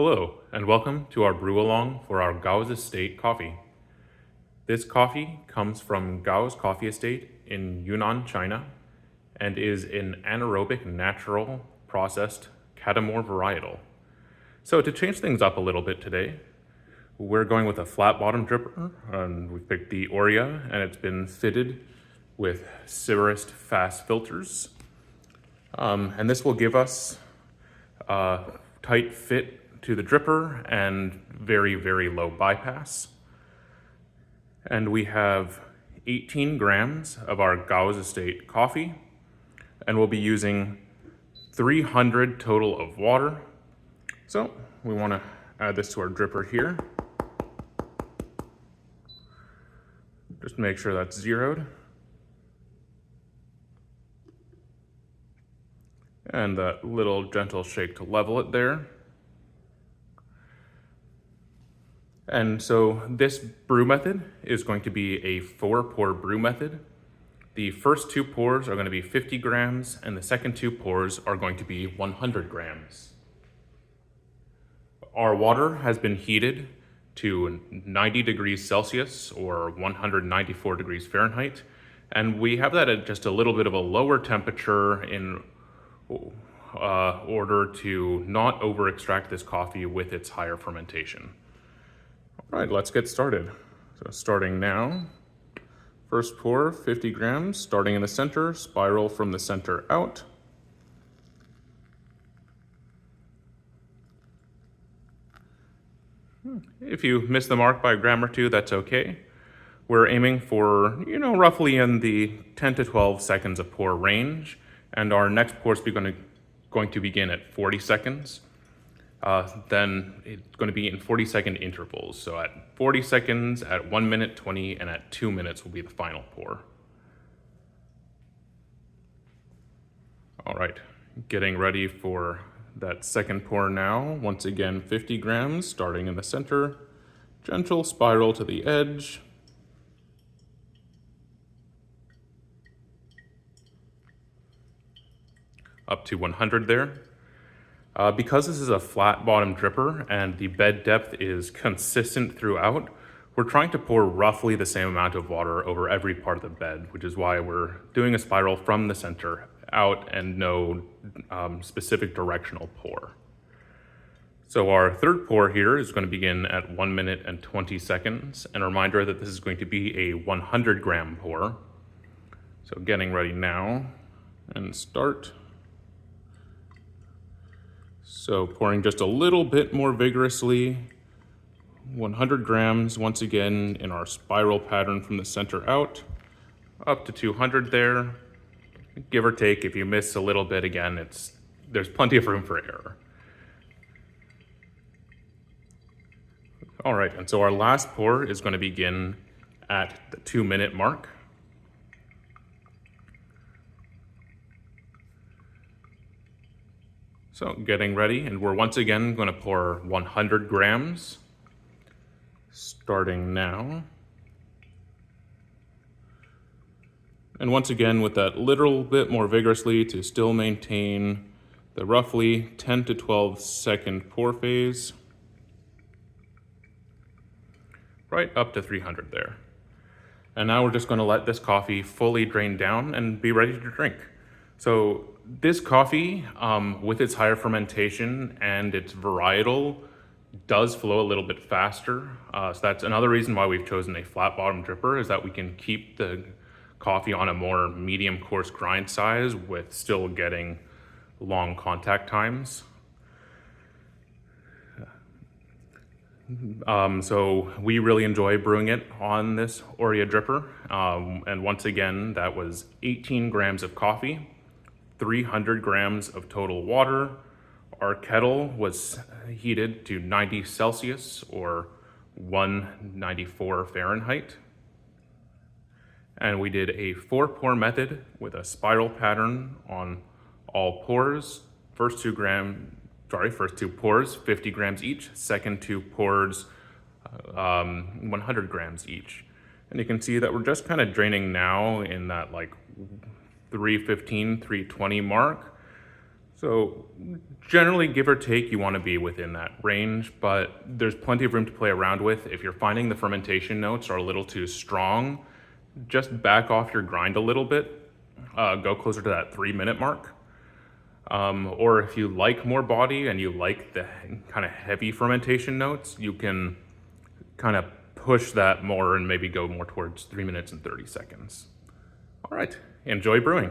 Hello, and welcome to our brew-along for our Gao's Estate coffee. This coffee comes from Gao's Coffee Estate in Yunnan, China, and is an anaerobic natural processed Catimor varietal. So to change things up a little bit today, we're going with a flat bottom dripper, and we picked the Orea, and it's been fitted with Cirrus fast filters. And this will give us a tight fit to the dripper and very, very low bypass. And we have 18 grams of our Gao's Estate coffee, and we'll be using 300 total of water. So we want to add this to our dripper here. Just make sure that's zeroed. And that little gentle shake to level it there. And so this brew method is going to be a 4-pour brew method. The first 2 pours are going to be 50 grams, and the second 2 pours are going to be 100 grams. Our water has been heated to 90 degrees Celsius or 194 degrees Fahrenheit, and we have that at just a little bit of a lower temperature in order to not over extract this coffee with its higher fermentation. All right, let's get started. So starting now, first pour 50 grams, starting in the center, spiral from the center out. If you miss the mark by a gram or two, that's okay. We're aiming for, roughly in the 10 to 12 seconds a pour range, and our next pour is going to begin at 40 seconds. Then it's going to be in 40-second intervals. So at 40 seconds, at 1 minute 20, and at 2 minutes will be the final pour. All right, getting ready for that second pour now. Once again, 50 grams, starting in the center, gentle spiral to the edge. Up to 100 there. Because this is a flat bottom dripper and the bed depth is consistent throughout, we're trying to pour roughly the same amount of water over every part of the bed, which is why we're doing a spiral from the center out and no specific directional pour. So our third pour here is going to begin at 1 minute and 20 seconds. And a reminder that this is going to be a 100 gram pour. So getting ready now and start. So pouring just a little bit more vigorously, 100 grams once again in our spiral pattern from the center out, up to 200 there. Give or take, if you miss a little bit again, there's plenty of room for error. All right, and so our last pour is going to begin at the 2-minute mark. So getting ready, and we're once again going to pour 100 grams, starting now. And once again, with that little bit more vigorously to still maintain the roughly 10 to 12 second pour phase. Right up to 300 there. And now we're just going to let this coffee fully drain down and be ready to drink. So this coffee, with its higher fermentation and its varietal, does flow a little bit faster. So that's another reason why we've chosen a flat bottom dripper, is that we can keep the coffee on a more medium coarse grind size with still getting long contact times. So we really enjoy brewing it on this Orea dripper. And once again, that was 18 grams of coffee, 300 grams of total water. Our kettle was heated to 90 Celsius or 194 Fahrenheit. And we did a 4-pour method with a spiral pattern on all pours. First 2 pours, 50 grams each. Second 2 pours, 100 grams each. And you can see that we're just kind of draining now in that like 315, 320 mark. So generally, give or take, you want to be within that range, but there's plenty of room to play around with. If you're finding the fermentation notes are a little too strong, just back off your grind a little bit. Go closer to that 3-minute mark. Or if you like more body and you like the kind of heavy fermentation notes, you can kind of push that more and maybe go more towards 3 minutes and 30 seconds. All right, enjoy brewing.